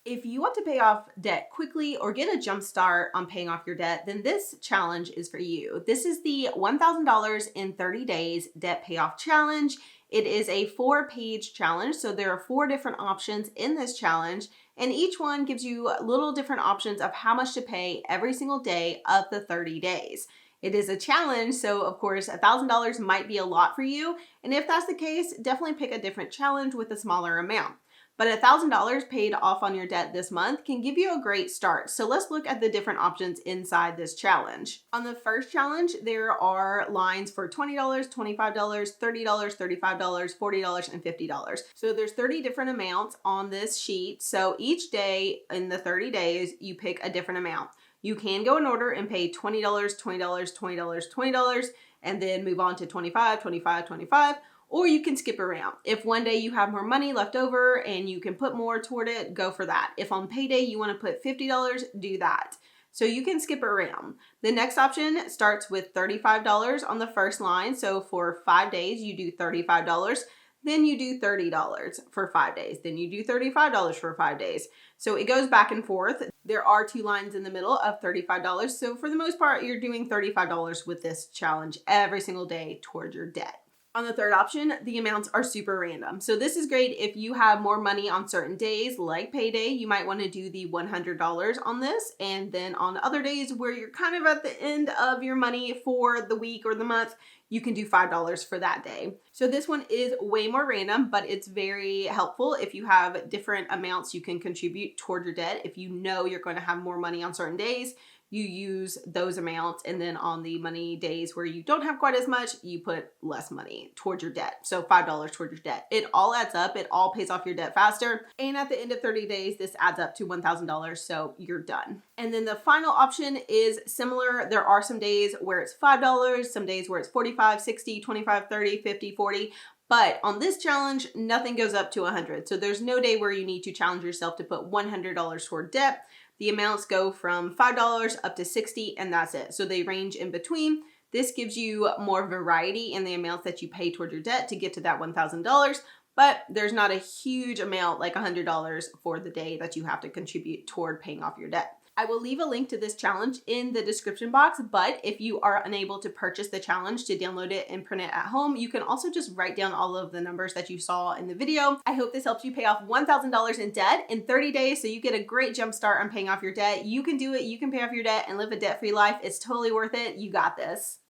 If you want to pay off debt quickly or get a jump start on paying off your debt, then this challenge is for you. This is the $1,000 in 30 days debt payoff challenge. It is a 4-page challenge, so there are 4 different options in this challenge, and each one gives you little different options of how much to pay every single day of the 30 days. It is a challenge, so of course $1,000 might be a lot for you, and if that's the case, definitely pick a different challenge with a smaller amount. But $1,000 paid off on your debt this month can give you a great start. So let's look at the different options inside this challenge. On the first challenge, there are lines for $20, $25, $30, $35, $40, and $50. So there's 30 different amounts on this sheet. So each day in the 30 days, you pick a different amount. You can go in order and pay $20, $20, $20, $20, and then move on to $25, $25, $25. Or you can skip around. If one day you have more money left over and you can put more toward it, go for that. If on payday you want to put $50, do that. So you can skip around. The next option starts with $35 on the first line. So for 5 days, you do $35. Then you do $30 for 5 days. Then you do $35 for 5 days. So it goes back and forth. There are 2 lines in the middle of $35. So for the most part, you're doing $35 with this challenge every single day toward your debt. On the third option, the amounts are super random. So this is great if you have more money on certain days, like payday, you might want to do the $100 on this. And then on other days where you're kind of at the end of your money for the week or the month, you can do $5 for that day. So this one is way more random, but it's very helpful if you have different amounts you can contribute toward your debt. If you know you're going to have more money on certain days, you use those amounts, and then on the money days where you don't have quite as much, you put less money towards your debt. So $5 towards your debt. It all adds up. It all pays off your debt faster. And at the end of 30 days, this adds up to $1,000. So you're done. And then the final option is similar. There are some days where it's $5, some days where it's 45, 60, 25, 30, 50, 40. But on this challenge, nothing goes up to 100. So there's no day where you need to challenge yourself to put $100 toward debt. The amounts go from $5 up to 60, and that's it. So they range in between. This gives you more variety in the amounts that you pay toward your debt to get to that $1,000, but there's not a huge amount like $100 for the day that you have to contribute toward paying off your debt. I will leave a link to this challenge in the description box, but if you are unable to purchase the challenge to download it and print it at home, you can also just write down all of the numbers that you saw in the video. I hope this helps you pay off $1,000 in debt in 30 days so you get a great jump start on paying off your debt. You can do it, you can pay off your debt and live a debt-free life. It's totally worth it. You got this.